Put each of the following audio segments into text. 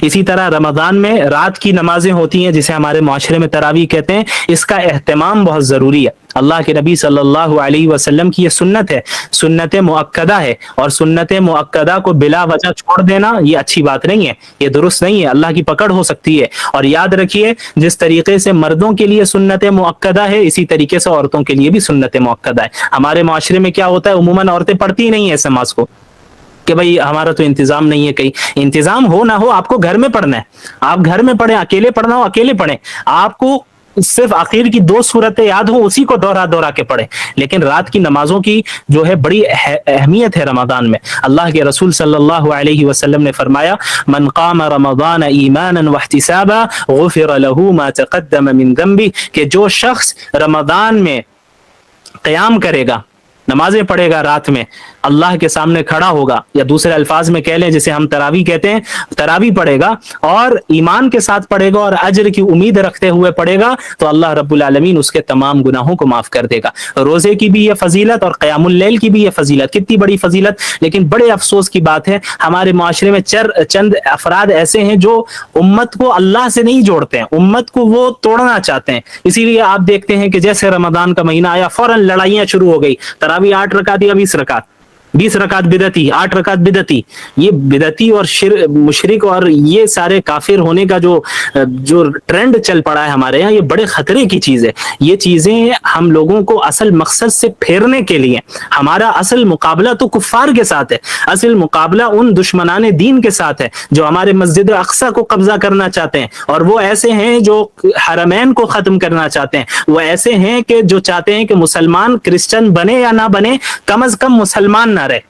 اسی طرح رمضان میں رات کی نمازیں ہوتی ہیں جسے ہمارے معاشرے میں تراویح کہتے ہیں، اس کا اہتمام بہت ضروری ہے۔ اللہ کے نبی صلی اللہ علیہ وسلم کی یہ سنت ہے، سنت مؤکدہ ہے، اور سنت مؤکدہ کو بلا وجہ چھوڑ دینا یہ اچھی بات نہیں ہے، یہ درست نہیں ہے، اللہ کی پکڑ ہو سکتی ہے۔ اور یاد رکھیے جس طریقے سے مردوں کے لیے سنت مؤکدہ ہے، اسی طریقے سے عورتوں کے لیے بھی سنت مؤکدہ ہے۔ ہمارے معاشرے میں کیا ہوتا ہے، عموماً عورتیں پڑھتی ہی نہیں ہیں اس نماز کو، کہ بھئی ہمارا تو انتظام نہیں ہے، کہیں انتظام ہو نہ ہو آپ کو گھر میں پڑھنا ہے، آپ گھر میں پڑھیں، اکیلے پڑھنا ہو اکیلے پڑھیں، آپ کو صرف آخر کی 2 صورتیں یاد ہوں اسی کو دوہرا دوہرا کے پڑھیں، لیکن رات کی نمازوں کی جو ہے بڑی اہمیت ہے رمضان میں۔ اللہ کے رسول صلی اللہ علیہ وسلم نے فرمایا من قام رمضان ایمانا واحتسابا غفر له ما تقدم من ذنبه، کہ جو شخص رمضان میں قیام کرے گا، نمازیں پڑھے گا، رات میں اللہ کے سامنے کھڑا ہوگا، یا دوسرے الفاظ میں کہہ لیں جسے ہم تراویح کہتے ہیں، تراویح پڑھے گا اور ایمان کے ساتھ پڑھے گا اور اجر کی امید رکھتے ہوئے پڑھے گا، تو اللہ رب العالمین اس کے تمام گناہوں کو معاف کر دے گا۔ روزے کی بھی یہ فضیلت اور قیام اللیل کی بھی یہ فضیلت، کتنی بڑی فضیلت! لیکن بڑے افسوس کی بات ہے ہمارے معاشرے میں چند افراد ایسے ہیں جو امت کو اللہ سے نہیں جوڑتے ہیں، امت کو وہ توڑنا چاہتے ہیں۔ اسی لیے آپ دیکھتے ہیں کہ جیسے رمضان کا مہینہ آیا فوراً لڑائیاں شروع ہو گئی، تراویح 8 رکعت یا 20 رکعت، 20 رکعت بدعتی، 8 رکعت بدعتی۔ یہ بدعتی اور مشرک اور یہ سارے کافر ہونے کا جو ٹرینڈ چل پڑا ہے ہمارے یہاں، یہ بڑے خطرے کی چیز ہے۔ یہ چیزیں ہم لوگوں کو اصل مقصد سے پھیرنے کے لیے، ہمارا اصل مقابلہ تو کفار کے ساتھ ہے، اصل مقابلہ ان دشمنان دین کے ساتھ ہے جو ہمارے مسجد اقصی کو قبضہ کرنا چاہتے ہیں، اور وہ ایسے ہیں جو حرمین کو ختم کرنا چاہتے ہیں، وہ ایسے ہیں کہ جو چاہتے ہیں کہ مسلمان کرسچن بنے یا نہ بنے، کم از کم مسلمان نہ رہے۔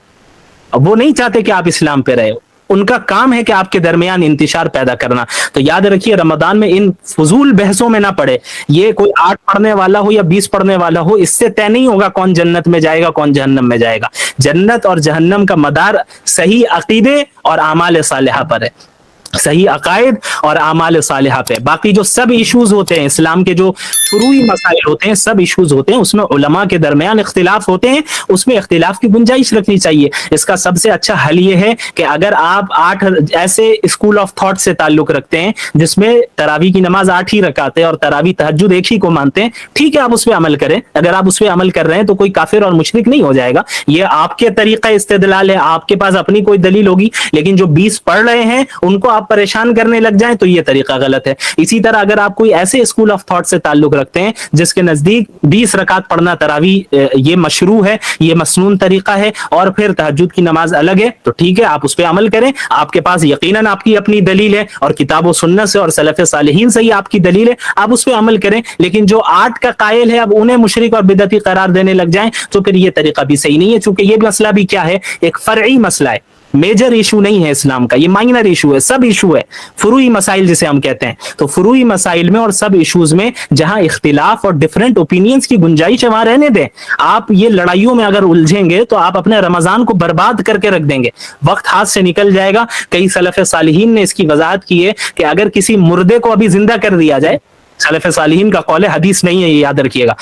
وہ نہیں چاہتے کہ آپ اسلام پہ رہے، ان کا کام ہے کہ آپ کے درمیان انتشار پیدا کرنا۔ تو یاد رکھیے رمضان میں ان فضول بحثوں میں نہ پڑے، یہ کوئی 8 پڑھنے والا ہو یا 20 پڑھنے والا ہو، اس سے طے نہیں ہوگا کون جنت میں جائے گا کون جہنم میں جائے گا۔ جنت اور جہنم کا مدار صحیح عقیدے اور اعمال صالحہ پر ہے، صحیح عقائد اور اعمال صالحہ پہ۔ باقی جو سب ایشوز ہوتے ہیں، اسلام کے جو فروعی مسائل ہوتے ہیں، سب ایشوز ہوتے ہیں، اس میں علماء کے درمیان اختلاف ہوتے ہیں، اس میں اختلاف کی گنجائش رکھنی چاہیے۔ اس کا سب سے اچھا حل یہ ہے کہ اگر آپ 8 ایسے اسکول آف تھاٹ سے تعلق رکھتے ہیں جس میں تراویح کی نماز 8 ہی رکعت ہے اور تراویح تہجد ایک ہی کو مانتے ہیں، ٹھیک ہے آپ اس پہ عمل کریں۔ اگر آپ اس پہ عمل کر رہے ہیں تو کوئی کافر اور مشرک نہیں ہو جائے گا، یہ آپ کے طریقہ استدلال ہے، آپ کے پاس اپنی کوئی دلیل ہوگی، لیکن جو 20 پڑھ رہے ہیں ان کو آپ پریشان کرنے لگ جائیں تو یہ طریقہ غلط ہے۔ اسی طرح اگر آپ کوئی ایسے اسکول آف تھاٹ سے تعلق رکھتے ہیں جس کے نزدیک 20 رکعت پڑھنا تراویح یہ مشروع ہے، یہ مسنون طریقہ ہے، اور پھر تہجد کی نماز الگ ہے، تو ٹھیک ہے آپ اس پہ عمل کریں، آپ کے پاس یقیناً آپ کی اپنی دلیل ہے، اور کتاب و سنت سے اور سلف صالحین سے ہی آپ کی دلیل ہے، آپ اس پہ عمل کریں۔ لیکن جو 8 کا قائل ہے اب انہیں مشرک اور بدعتی قرار دینے لگ جائیں تو پھر یہ طریقہ بھی صحیح نہیں ہے، چونکہ یہ مسئلہ بھی کیا ہے، ایک فرعی مسئلہ ہے، میجر ایشو نہیں ہے اسلام کا، یہ مائنر ایشو ہے، سب ایشو ہے، فروعی مسائل جسے ہم کہتے ہیں۔ تو فروعی مسائل میں اور سب ایشوز میں جہاں اختلاف اور ڈیفرنٹ اوپینینز کی گنجائش ہے وہاں رہنے دیں۔ آپ یہ لڑائیوں میں اگر الجھیں گے تو آپ اپنے رمضان کو برباد کر کے رکھ دیں گے، وقت ہاتھ سے نکل جائے گا۔ کئی سلف صالحین نے اس کی وضاحت کی ہے کہ اگر کسی مردے کو ابھی زندہ کر دیا جائے، سلف صالحین کا قول ہے، حدیث نہیں ہے، یہ یاد رکھیے گا،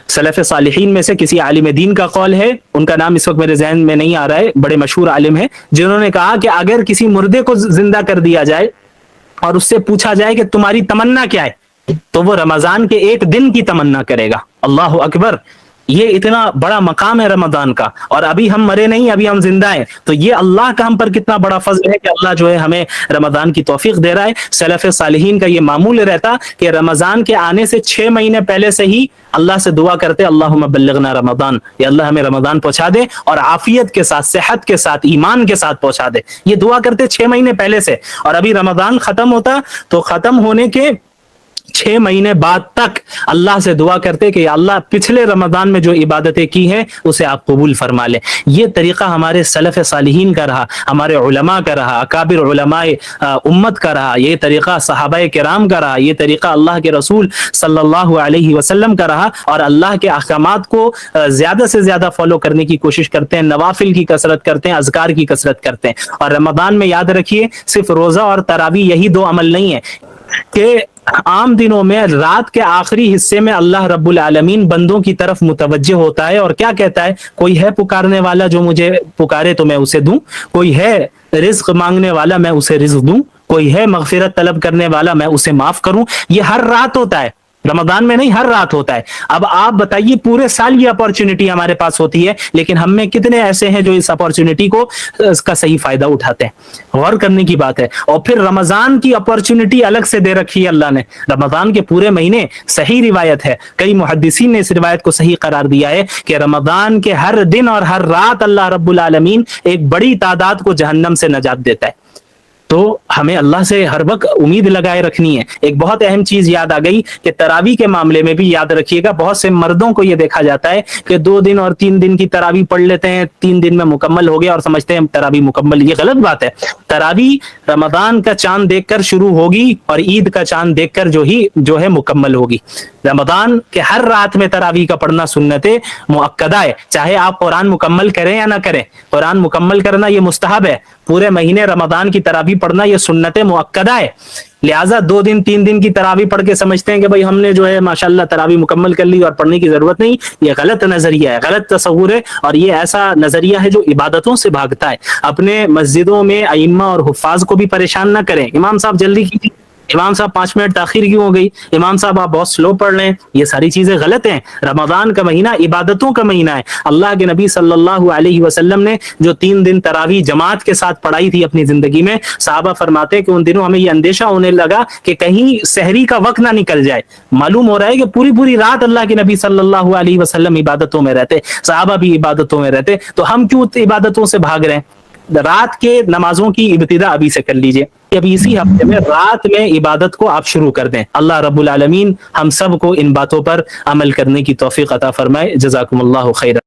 سلف صالحین میں سے کسی عالم دین کا قول ہے، ان کا نام اس وقت میرے ذہن میں نہیں آ رہا ہے، بڑے مشہور عالم ہیں، جنہوں نے کہا کہ اگر کسی مردے کو زندہ کر دیا جائے اور اس سے پوچھا جائے کہ تمہاری تمنا کیا ہے، تو وہ رمضان کے 1 دن کی تمنا کرے گا۔ اللہ اکبر! یہ اتنا بڑا مقام ہے رمضان کا، اور ابھی ہم مرے نہیں، ابھی ہم زندہ ہیں، تو یہ اللہ کا ہم پر کتنا بڑا فضل ہے کہ اللہ جو ہے ہمیں رمضان کی توفیق دے رہا ہے۔ سلف صالحین کا یہ معمول رہتا کہ رمضان کے آنے سے 6 مہینے پہلے سے ہی اللہ سے دعا کرتے اللہم بلغنا رمضان، یا اللہ ہمیں رمضان پہنچا دے اور عافیت کے ساتھ، صحت کے ساتھ، ایمان کے ساتھ پہنچا دے، یہ دعا کرتے 6 مہینے پہلے سے۔ اور ابھی رمضان ختم ہوتا تو ختم ہونے کے 6 مہینے بعد تک اللہ سے دعا کرتے کہ یا اللہ پچھلے رمضان میں جو عبادتیں کی ہیں اسے آپ قبول فرما لیں۔ یہ طریقہ ہمارے سلف صالحین کا رہا، ہمارے علماء کا رہا، اکابر علماء امت کا رہا، یہ طریقہ صحابہ کرام کا رہا، یہ طریقہ اللہ کے رسول صلی اللہ علیہ وسلم کا رہا، اور اللہ کے احکامات کو زیادہ سے زیادہ فالو کرنے کی کوشش کرتے ہیں، نوافل کی کثرت کرتے ہیں، اذکار کی کثرت کرتے ہیں۔ اور رمضان میں یاد رکھیے صرف روزہ اور تراویح یہی 2 عمل نہیں ہے کہ عام دنوں میں رات کے آخری حصے میں اللہ رب العالمین بندوں کی طرف متوجہ ہوتا ہے اور کیا کہتا ہے، کوئی ہے پکارنے والا جو مجھے پکارے تو میں اسے دوں، کوئی ہے رزق مانگنے والا میں اسے رزق دوں، کوئی ہے مغفرت طلب کرنے والا میں اسے معاف کروں. یہ ہر رات ہوتا ہے، رمضان میں نہیں، ہر رات ہوتا ہے. اب آپ بتائیے پورے سال یہ اپارچونٹی ہمارے پاس ہوتی ہے، لیکن ہم میں کتنے ایسے ہیں جو اس اپارچونٹی کو اس کا صحیح فائدہ اٹھاتے ہیں؟ غور کرنے کی بات ہے. اور پھر رمضان کی اپارچونٹی الگ سے دے رکھی ہے اللہ نے. رمضان کے پورے مہینے، صحیح روایت ہے، کئی محدثین نے اس روایت کو صحیح قرار دیا ہے کہ رمضان کے ہر دن اور ہر رات اللہ رب العالمین ایک بڑی تعداد کو جہنم سے نجات دیتا ہے. تو ہمیں اللہ سے ہر وقت امید لگائے رکھنی ہے. ایک بہت اہم چیز یاد آ گئی کہ تراویح کے معاملے میں بھی یاد رکھیے گا، بہت سے مردوں کو یہ دیکھا جاتا ہے کہ 2 دن اور 3 دن کی تراویح پڑھ لیتے ہیں، 3 دن میں مکمل ہو گیا اور سمجھتے ہیں تراویح مکمل. یہ غلط بات ہے. تراویح رمضان کا چاند دیکھ کر شروع ہوگی اور عید کا چاند دیکھ کر جو ہے مکمل ہوگی. رمضان کے ہر رات میں تراویح کا پڑھنا سنت مؤکدہ ہے، چاہے آپ قرآن مکمل کریں یا نہ کریں. قرآن مکمل کرنا یہ مستحب ہے، پورے مہینے رمضان کی تراویح پڑھنا یہ سنت مؤکدہ ہے. لہٰذا 2 دن 3 دن کی تراویح پڑھ کے سمجھتے ہیں کہ بھائی ہم نے جو ہے ماشاءاللہ تراویح مکمل کر لی اور پڑھنے کی ضرورت نہیں. یہ غلط نظریہ ہے، غلط تصور ہے، اور یہ ایسا نظریہ ہے جو عبادتوں سے بھاگتا ہے. اپنے مسجدوں میں ائمہ اور حفاظ کو بھی پریشان نہ کریں. امام صاحب جلدی کیجیے، امام صاحب 5 منٹ تاخیر کیوں ہو گئی، امام صاحب آپ بہت سلو پڑھ رہے ہیں. یہ ساری چیزیں غلط ہیں. رمضان کا مہینہ عبادتوں کا مہینہ ہے. اللہ کے نبی صلی اللہ علیہ وسلم نے جو 3 دن تراویح جماعت کے ساتھ پڑھائی تھی اپنی زندگی میں، صحابہ فرماتے ہیں کہ ان دنوں ہمیں یہ اندیشہ ہونے لگا کہ کہیں سحری کا وقت نہ نکل جائے. معلوم ہو رہا ہے کہ پوری رات اللہ کے نبی صلی اللہ علیہ وسلم عبادتوں میں رہتے، صحابہ بھی عبادتوں میں رہتے. تو ہم کیوں عبادتوں سے بھاگ رہے ہیں؟ رات کے نمازوں کی ابتدا ابھی سے کر لیجئے، ابھی اسی ہفتے میں رات میں عبادت کو آپ شروع کر دیں. اللہ رب العالمین ہم سب کو ان باتوں پر عمل کرنے کی توفیق عطا فرمائے. جزاکم اللہ خیرا.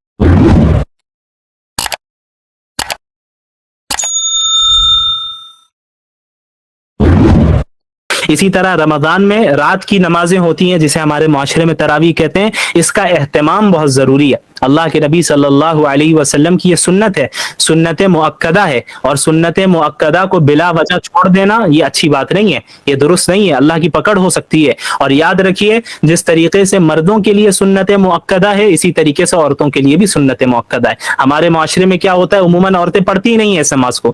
اسی طرح رمضان میں رات کی نمازیں ہوتی ہیں جسے ہمارے معاشرے میں تراویح کہتے ہیں. اس کا اہتمام بہت ضروری ہے. اللہ کے نبی صلی اللہ علیہ وسلم کی یہ سنت ہے، سنت مؤکدہ ہے. اور سنت مؤکدہ کو بلا وجہ چھوڑ دینا یہ اچھی بات نہیں ہے، یہ درست نہیں ہے، اللہ کی پکڑ ہو سکتی ہے. اور یاد رکھیے جس طریقے سے مردوں کے لیے سنت مؤکدہ ہے، اسی طریقے سے عورتوں کے لیے بھی سنت مؤکدہ ہے. ہمارے معاشرے میں کیا ہوتا ہے، عموماً عورتیں پڑھتی ہی نہیں ہیں اس نماز کو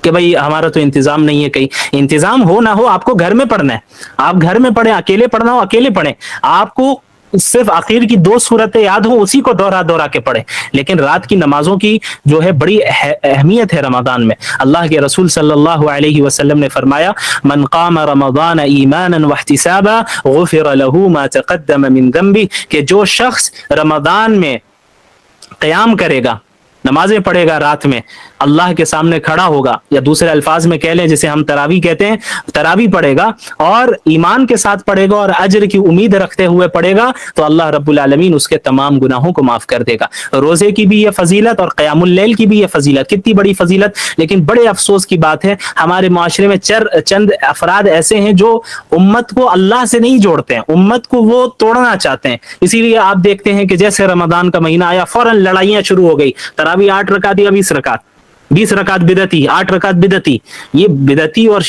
کہ بھئی ہمارا تو انتظام نہیں ہے. کہیں انتظام ہو نہ ہو آپ کو گھر میں پڑھنا ہے. آپ گھر میں پڑھیں، اکیلے پڑھنا ہو اکیلے پڑھیں. آپ کو صرف آخر کی 2 صورتیں یاد ہوں اسی کو دوہرا کے پڑھیں. لیکن رات کی نمازوں کی جو ہے بڑی اہمیت ہے رمضان میں. اللہ کے رسول صلی اللہ علیہ وسلم نے فرمایا من قام رمضان ایمانا واحتسابا غفر له ما تقدم من ذنبه، کہ جو شخص رمضان میں قیام کرے گا، نمازیں پڑھے گا، رات میں اللہ کے سامنے کھڑا ہوگا، یا دوسرے الفاظ میں کہہ لیں جسے ہم تراویح کہتے ہیں، تراویح پڑھے گا اور ایمان کے ساتھ پڑھے گا اور اجر کی امید رکھتے ہوئے پڑھے گا، تو اللہ رب العالمین اس کے تمام گناہوں کو معاف کر دے گا. روزے کی بھی یہ فضیلت اور قیام اللیل کی بھی یہ فضیلت، کتنی بڑی فضیلت. لیکن بڑے افسوس کی بات ہے ہمارے معاشرے میں چند افراد ایسے ہیں جو امت کو اللہ سے نہیں جوڑتے ہیں، امت کو وہ توڑنا چاہتے ہیں. اسی لیے آپ دیکھتے ہیں کہ جیسے رمضان کا مہینہ آیا فوراً لڑائیاں شروع ہو گئی. تراویح 8 رکعت یا 20 رکعت، 20 رکعت بدعتی، 8 رکعت بدعتی. یہ بدعتی اور